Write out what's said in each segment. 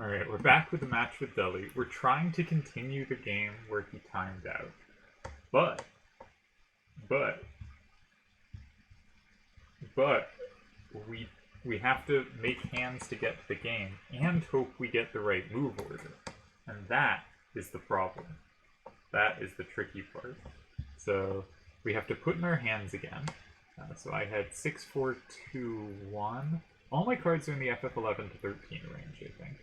Alright, we're back with the match with Deli. We're trying to continue the game where he timed out. But, but, but, we have to make hands to get the game and hope we get the right move order. And that is the problem. That is the tricky part. So we have to put in our hands again. So I had 6, 4, 2, 1. All my cards are in the FF11 to 13 range, I think.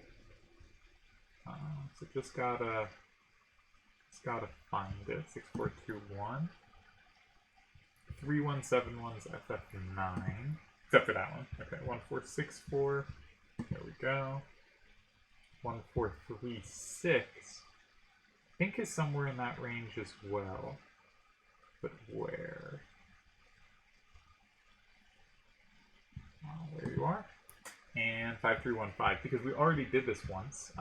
So just gotta find it. 6, 4, 2, 1. 3, 1, 7, 1's FF9. Except for that one. Okay, 1, 4, 6, 4. There we go. 1, 4, 3, 6. I think is somewhere in that range as well. But where? There you are. And 5, 3, 1, 5, because we already did this once,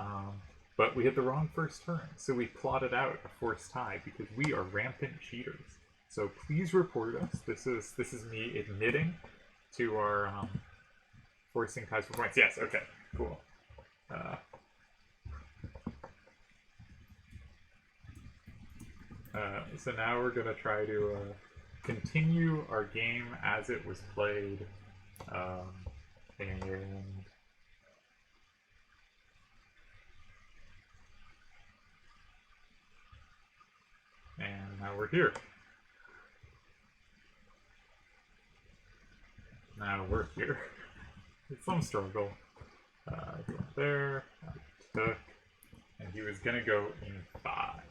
but we hit the wrong first turn, so we plotted out a forced tie because we are rampant cheaters. So please report us. This is me admitting to our forcing ties for points. Yes. Okay. Cool. So now we're gonna try to continue our game as it was played. And now we're here. Now we're here. It's some struggle. He went there, I took, and he was gonna go in 5,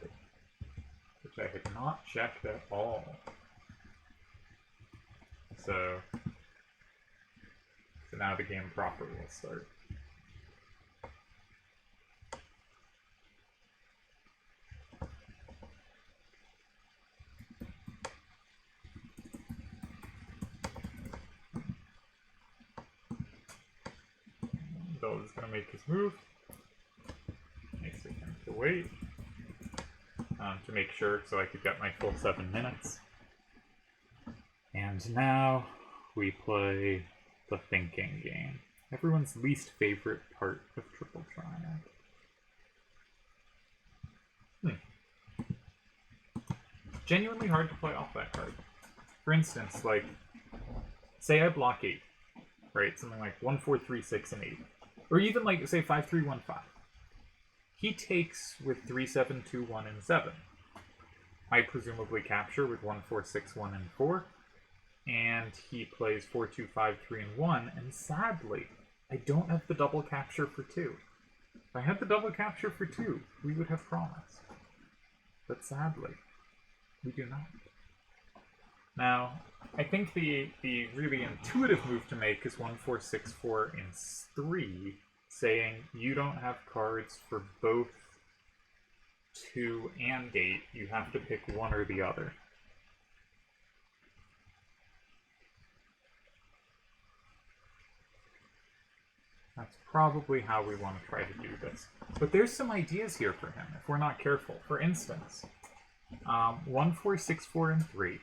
which I had not checked at all. So now the game proper will start. Bill is going to make his move. Makes it him to wait to make sure so I could get my full 7 minutes. And now we play the thinking game. Everyone's least favorite part of Triple Triad. Genuinely hard to play off that card. For instance, like, say I block 8, right? Something like 1, 4, 3, 6, and 8. Or even like, say 5, 3, 1, 5. He takes with 3, 7, 2, 1, and 7. I presumably capture with 1, 4, 6, 1, and 4. And he plays 4, 2, 5, 3, and 1. And sadly, I don't have the double capture for 2. If I had the double capture for 2, we would have promise. But sadly, we do not. Now, I think the really intuitive move to make is 1, 4, 6, 4, and 3, saying you don't have cards for both 2 and 8. You have to pick one or the other. That's probably how we want to try to do this. But there's some ideas here for him if we're not careful. For instance, 1, 4, 6, 4, and 3.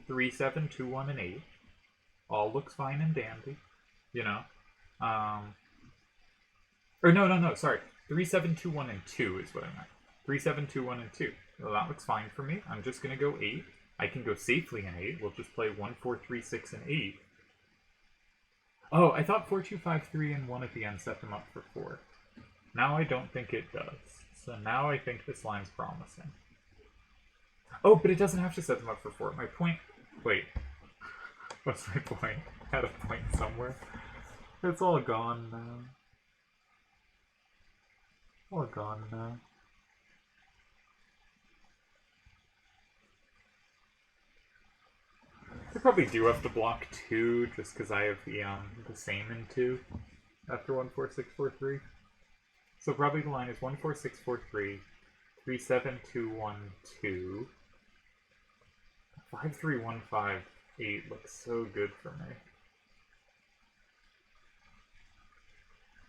3, 7, 2, 1, and 8. All looks fine and dandy. You know? Or no, sorry. 3, 7, 2, 1, and 2 is what I meant. 3, 7, 2, 1, and 2. Well, that looks fine for me. I'm just going to go 8. I can go safely in 8. We'll just play 1, 4, 3, 6, and 8. Oh, I thought 4, 2, 5, 3, and 1 at the end set them up for 4. Now I don't think it does. So now I think this line's promising. Oh, but it doesn't have to set them up for 4. My point... Wait. What's my point? I had a point somewhere. It's all gone now. All gone now. I probably do have to block 2 just because I have the same in 2 after 1, 4, 6, 4, 3. So probably the line is 1, 4, 6, 4, 3, 3, 7, 2, 1, 2. 5, 3, 1, 5, 8 looks so good for me.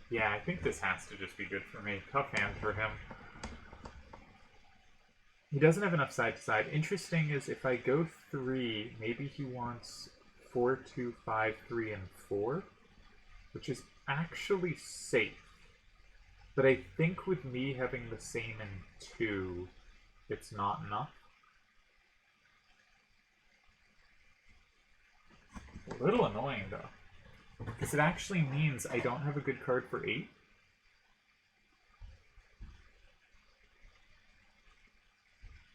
Yeah, I think this has to just be good for me. Tough hand for him. He doesn't have enough side to side. Interesting is if I go 3, maybe he wants 4, 2, 5, 3, and 4, which is actually safe. But I think with me having the same in 2, it's not enough. A little annoying, though. Because it actually means I don't have a good card for 8.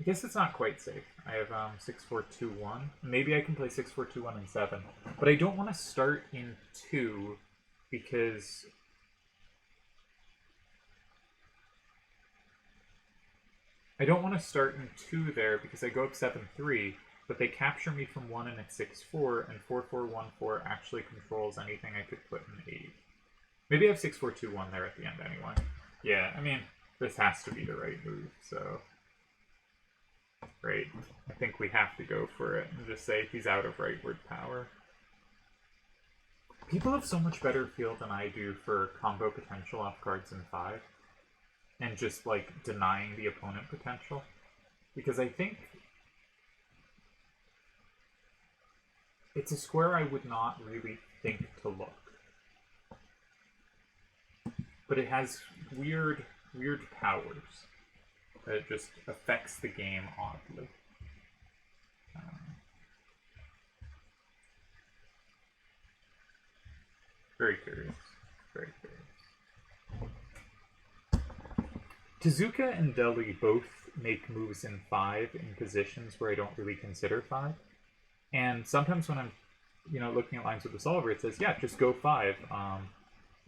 I guess it's not quite safe. I have 6, 4, 2, 1. Maybe I can play 6, 4, 2, 1, and 7. But I don't want to start in 2 because... I don't want to start in 2 there because I go up 7, 3, but they capture me from 1 and it's 6, 4, and 4, 4, 1, 4 actually controls anything I could put in 8. Maybe I have 6, 4, 2, 1 there at the end anyway. Yeah, I mean, this has to be the right move, so... Right. I think we have to go for it and just say he's out of rightward power. People have so much better feel than I do for combo potential off cards in 5. And just, like, denying the opponent potential. Because I think it's a square I would not really think to look. But it has weird powers. It just affects the game oddly. Very curious. Very curious. Tezuka and Deli both make moves in 5 in positions where I don't really consider 5. And sometimes when I'm, looking at lines with the solver, it says, yeah, just go 5.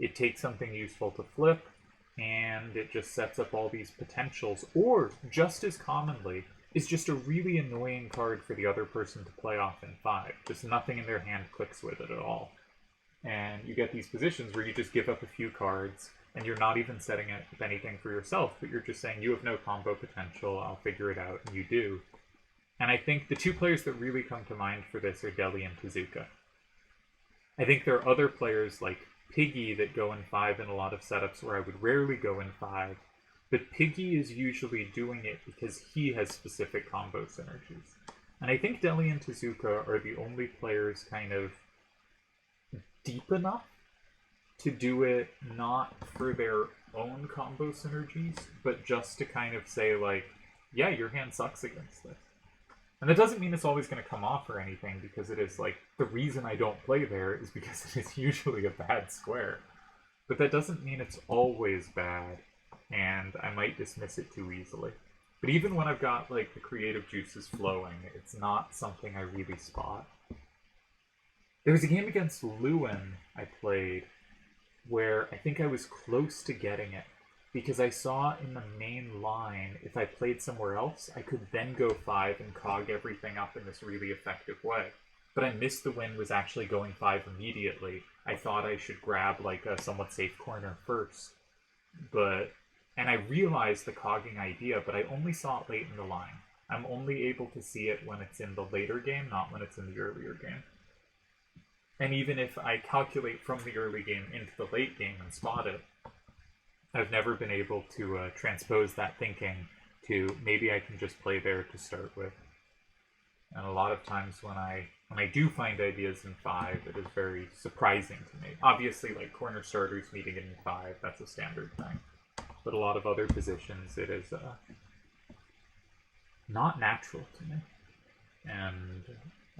It takes something useful to flip, and it just sets up all these potentials, or just as commonly, is just a really annoying card for the other person to play off in 5. Just nothing in their hand clicks with it at all. And you get these positions where you just give up a few cards, and you're not even setting up anything for yourself, but you're just saying, you have no combo potential, I'll figure it out, and you do. And I think the 2 players that really come to mind for this are Deli and Tezuka. I think there are other players like Piggy that go in 5 in a lot of setups where I would rarely go in 5, but Piggy is usually doing it because he has specific combo synergies. And I think Deli and Tezuka are the only players kind of deep enough to do it not for their own combo synergies, but just to kind of say, like, yeah, your hand sucks against this. And that doesn't mean it's always going to come off or anything, because it is, like, the reason I don't play there is because it is usually a bad square. But that doesn't mean it's always bad, and I might dismiss it too easily. But even when I've got, like, the creative juices flowing, it's not something I really spot. There was a game against Lewin I played where I think I was close to getting it, because I saw in the main line, if I played somewhere else, I could then go 5 and cog everything up in this really effective way. But I missed the win was actually going 5 immediately. I thought I should grab like a somewhat safe corner first. And I realized the cogging idea, but I only saw it late in the line. I'm only able to see it when it's in the later game, not when it's in the earlier game. And even if I calculate from the early game into the late game and spot it, I've never been able to transpose that thinking to maybe I can just play there to start with. And a lot of times when I do find ideas in 5, it is very surprising to me. Obviously, like corner starters meeting in 5, that's a standard thing. But a lot of other positions, it is not natural to me. And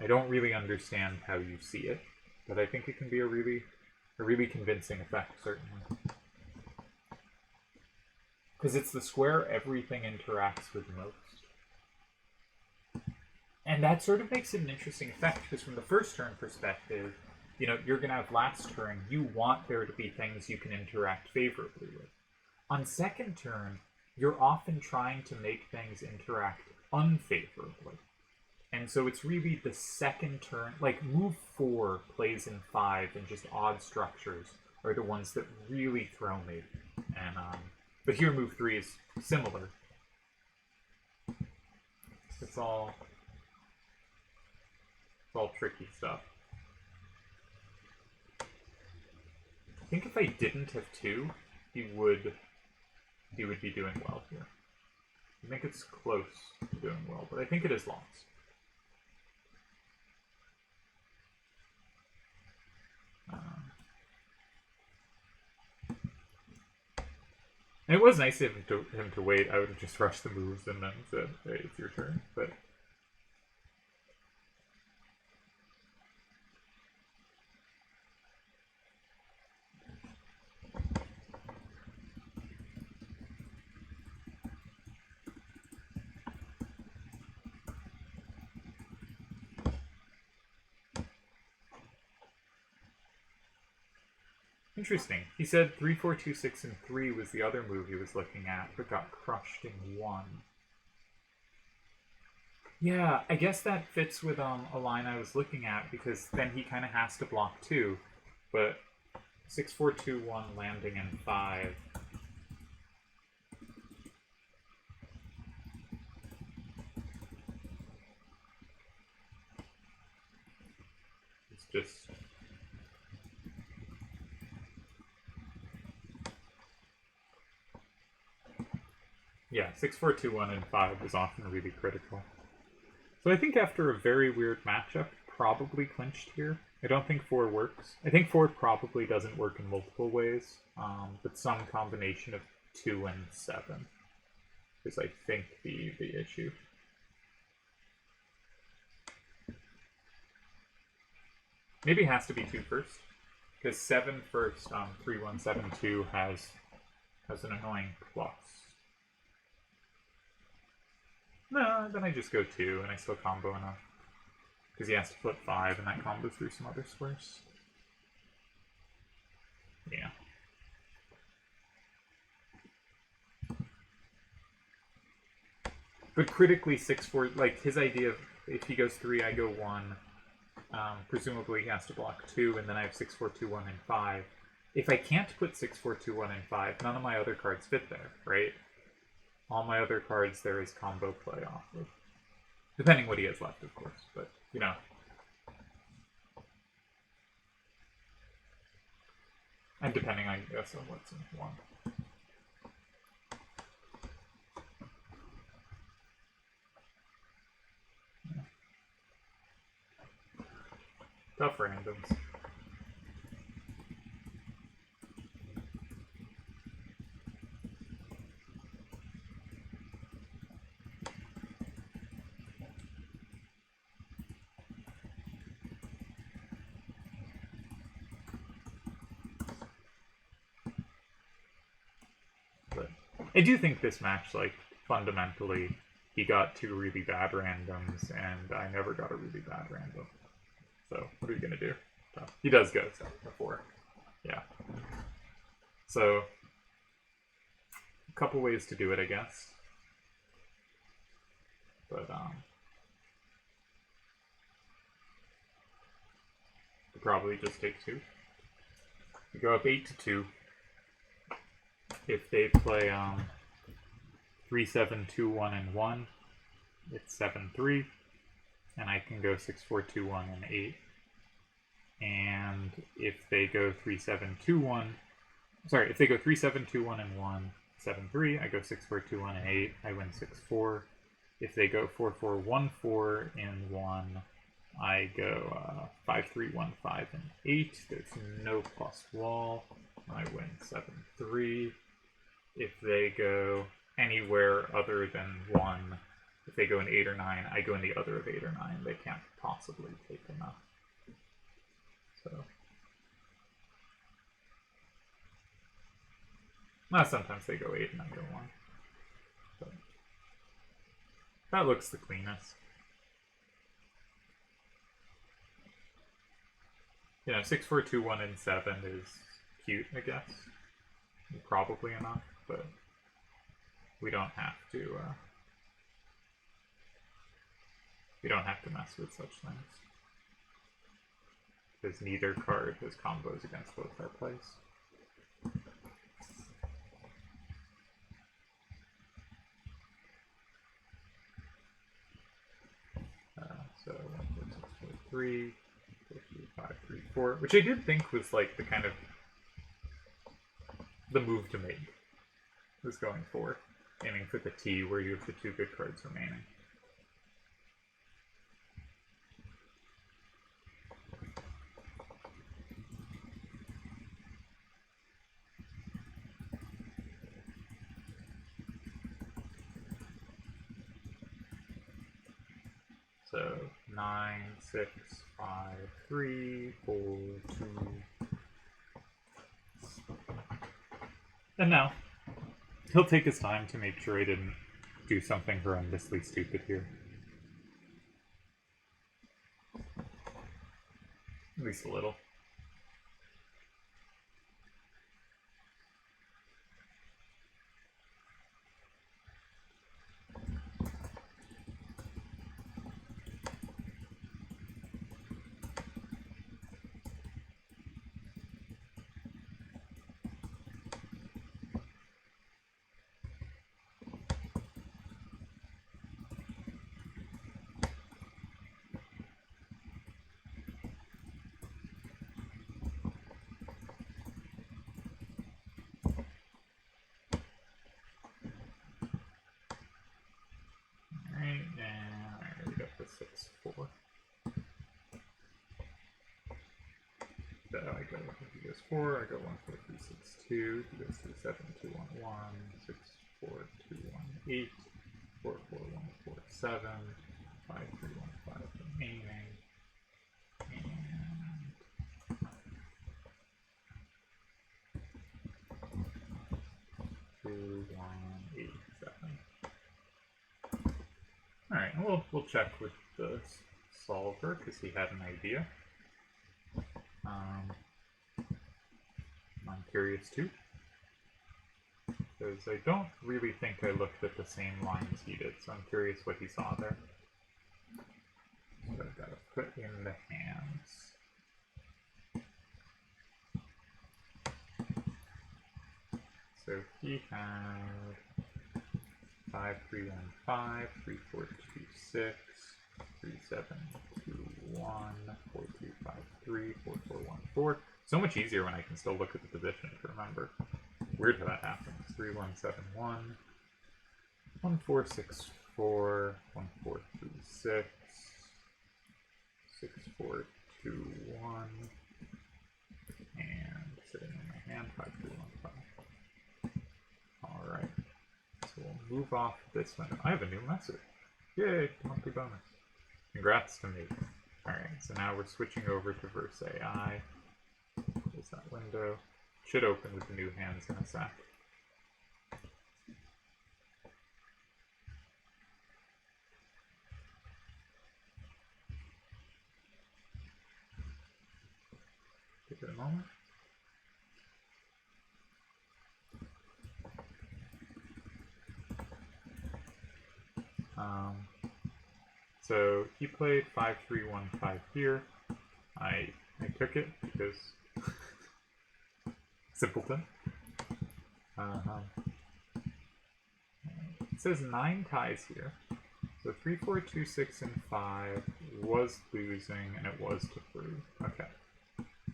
I don't really understand how you see it, but I think it can be a really convincing effect, certainly. Because it's the square everything interacts with most. And that sort of makes it an interesting effect, because from the first turn perspective, you're going to have last turn, you want there to be things you can interact favorably with. On second turn, you're often trying to make things interact unfavorably. And so it's really the second turn, like move 4 plays in 5 and just odd structures are the ones that really throw me. And but here move 3 is similar. It's all tricky stuff. I think if I didn't have 2, he would be doing well here. I think it's close to doing well, but I think it is lost. And it was nice of him to wait. I would have just rushed the moves and then said, hey, it's your turn. But interesting. He said 3, 4, 2, 6, and 3 was the other move he was looking at, but got crushed in 1. Yeah, I guess that fits with a line I was looking at, because then he kind of has to block 2. But 6, 4, 2, 1 landing in 5. It's just... Yeah, 6, 4, 2, 1, and 5 is often really critical. So I think after a very weird matchup, probably clinched here. I don't think 4 works. I think 4 probably doesn't work in multiple ways, but some combination of 2 and 7 is, I think, the issue. Maybe it has to be 2 first, because 7 first, 3, 1, 7, 2 has an annoying plus. No, then I just go 2 and I still combo enough. Because he has to flip 5 and that combos through some other squares. Yeah. But critically 6, 4, like his idea of if he goes 3, I go 1. Presumably he has to block 2, and then I have 6, 4, 2, 1, and 5. If I can't put 6, 4, 2, 1, and 5, none of my other cards fit there, right? All my other cards there is combo play off of. Depending what he has left, of course, but, you know. And depending, I guess, on what's in 1. Yeah. Tough randoms. But I do think this match, like, fundamentally, he got 2 really bad randoms, and I never got a really bad random. So, what are you gonna do? Tough. He does go 4. Yeah. So, a couple ways to do it, I guess. But, you probably just take 2. You go up 8 to 2. If they play 3, 7, 2, 1, and 1, it's 7, 3. And I can go 6, 4, 2, 1, and 8. And if they go 3, 7, 2, 1, sorry, if they go 3, 7, 2, 1, and 1, 7, 3, I go 6, 4, 2, 1, and 8, I win 6, 4. If they go 4, 4, 1, 4, and 1, I go 5, 3, 1, 5, and 8. There's no plus wall. I win 7, 3. If they go anywhere other than 1, if they go in 8 or 9, I go in the other of 8 or 9. They can't possibly take enough. So, well, sometimes they go 8 and I go 1. But that looks the cleanest. You know, 6, 4, 2, 1, and 7 is cute, I guess. Probably enough, but we don't have to. We don't have to mess with such things, because neither card has combos against both our plays. So 1, 4, 6, 4, 3, 4, 2, 5, 3, 4, which I did think was like the kind of the move to make. Was going for aiming for the T where you have the 2 good cards remaining. 9, 6, 5, 3, 4, 2. And now, he'll take his time to make sure I didn't do something horrendously stupid here. At least a little. I go, he goes 4, I go 1, 4, 3, 6, 2, he goes 3, 7, 2, 1, 1, 6, 4, 2, 1, 8, 4, 4, 1, 4, 7, 5, 3, 1, 5 remaining, and 2, 1, 8, 7. Alright, we'll check with the solver because he had an idea. I'm curious too, because I don't really think I looked at the same lines he did, so I'm curious what he saw there. So I've got to put in the hands. So he had 5, 3, 1, 5, 3, 4, 2, 6, 3, 7, 2, 1, 4, 2, 5, 3, 4, 4, 1, 4. So much easier when I can still look at the position to remember. Weird how that happens. 3, 1, 7, 1, 1, 4, 6, 4, 1, 4, 3, 6, 6, 4, 2, 1, and sitting in my hand, 5, 3, 1, 5. Alright. So we'll move off this window. I have a new message. Yay, monthly bonus. Congrats to me. Alright, so now we're switching over to Verse AI. Close that window. Should open with the new hands in a sec. Give it a moment. So he played 5, 3, 1, 5 here. I took it because simpleton. It says 9 ties here. So 3, 4, 2, 6, and 5 was losing, and it was to 3. Okay.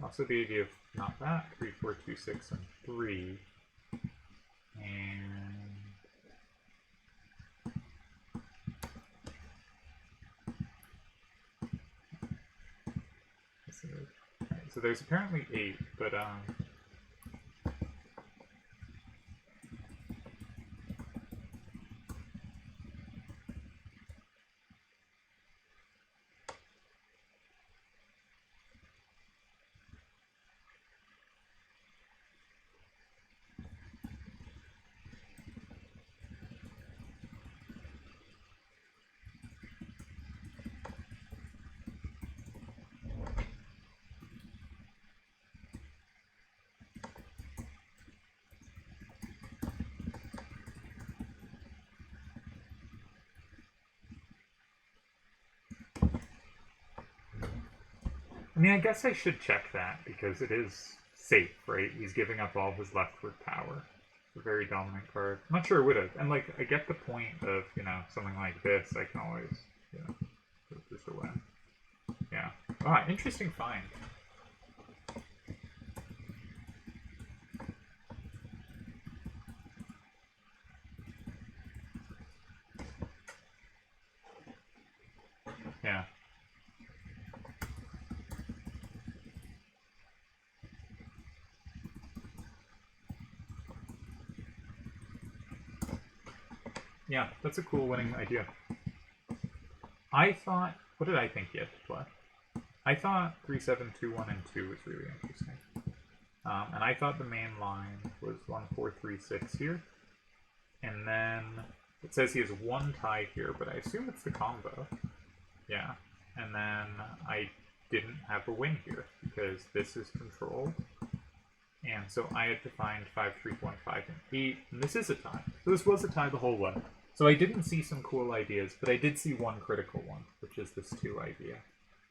Also the idea of not that, 3, 4, 2, 6, and 3. And so there's apparently 8, but I mean, I guess I should check that, because it is safe, right? He's giving up all his leftward power. It's a very dominant card. I'm not sure it would have. And, like, I get the point of, you know, something like this. I can always, you know, put this away. Yeah. Ah, interesting find. Yeah. Yeah, that's a cool winning idea. I thought what did I think he had to play? I thought 3, 7, 2, 1, and 2 was really interesting. And I thought the main line was 1, 4, 3, 6 here. And then it says he has one tie here, but I assume it's the combo. Yeah. And then I didn't have a win here because this is controlled. And so I had to find 5, 3, 1, 5, and 8. And this is a tie. So this was a tie the whole way. So I didn't see some cool ideas, but I did see one critical one, which is this 2 idea.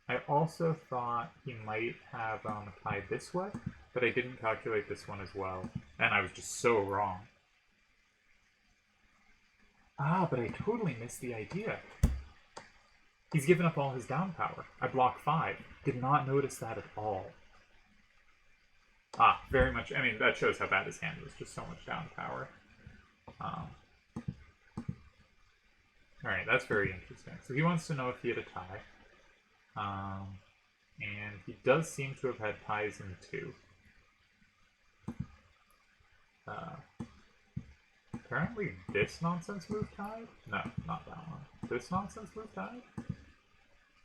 I also thought he might have tied this way, but I didn't calculate this one as well. And I was just so wrong. Ah, but I totally missed the idea. He's given up all his down power. I block 5. Did not notice that at all. Ah, very much. I mean, that shows how bad his hand was. Just so much down power. Alright, that's very interesting. So he wants to know if he had a tie. And he does seem to have had ties in 2. Apparently this nonsense move tied? No, not that one. This nonsense move tied?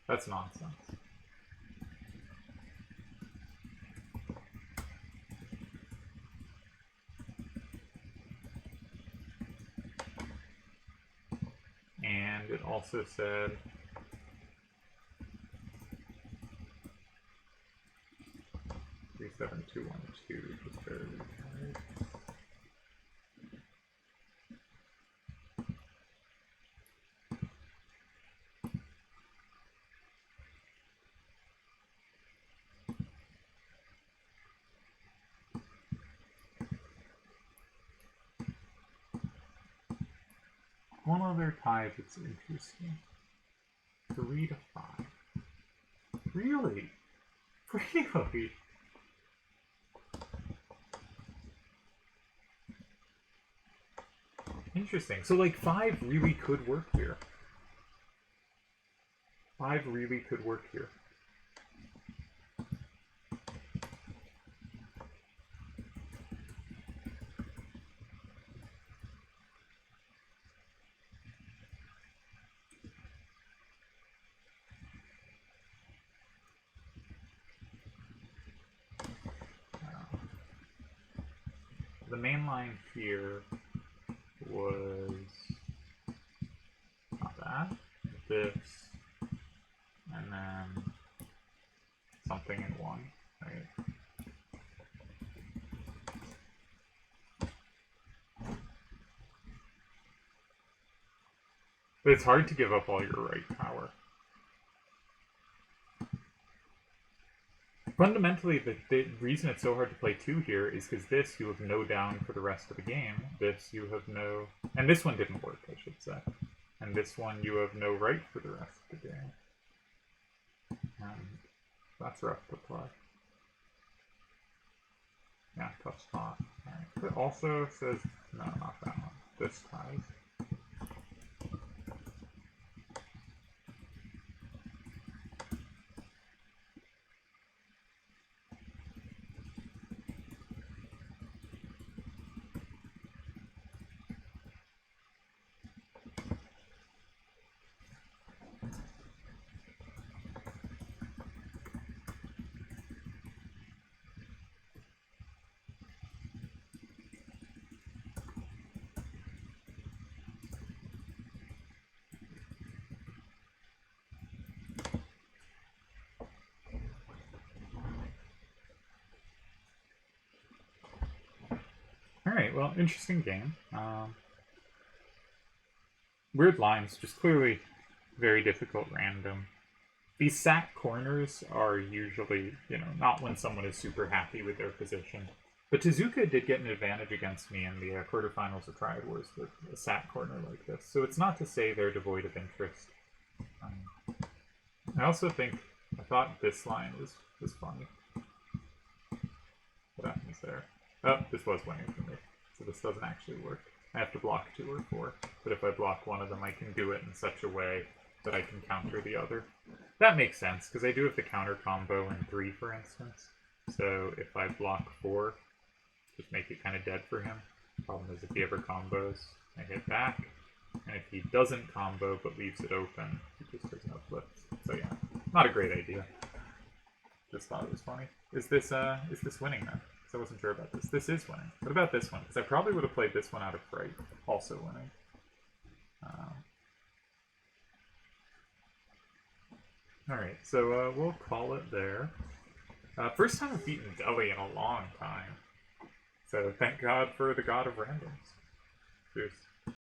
That's nonsense. And it also said 3, 7, 2, 1, 2, just barely tied. One other tie that's interesting. 3 to 5. Really? Really? Interesting. So, like, 5 really could work here. 5 really could work here. The main line here was not that, this, and then something in 1, right? But it's hard to give up all your right power. Fundamentally, the reason it's so hard to play 2 here is because this, you have no down for the rest of the game. This, you have no... And this one didn't work, I should say. And this one, you have no right for the rest of the game. And that's rough to play. Yeah, tough spot. Right. It also says... No, not that one. This ties. Alright, well, interesting game. Weird lines, just clearly very difficult random. These sack corners are usually, not when someone is super happy with their position. But Tezuka did get an advantage against me in the quarterfinals of Triad Wars with a sack corner like this. So it's not to say they're devoid of interest. I also thought this line was funny. What happens there? Oh, this was winning for me. So this doesn't actually work. I have to block 2 or 4. But if I block one of them, I can do it in such a way that I can counter the other. That makes sense, because I do have the counter combo in 3, for instance. So if I block 4, just make it kind of dead for him. Problem is, if he ever combos, I hit back. And if he doesn't combo but leaves it open, he just does no flips. So yeah, not a great idea. Just thought it was funny. Is this winning then? Because I wasn't sure about this. This is winning. What about this one? Because I probably would have played this one out of fright. Also winning. Alright, so we'll call it there. First time I've beaten Deli in a long time. So thank God for the God of Randoms. Cheers.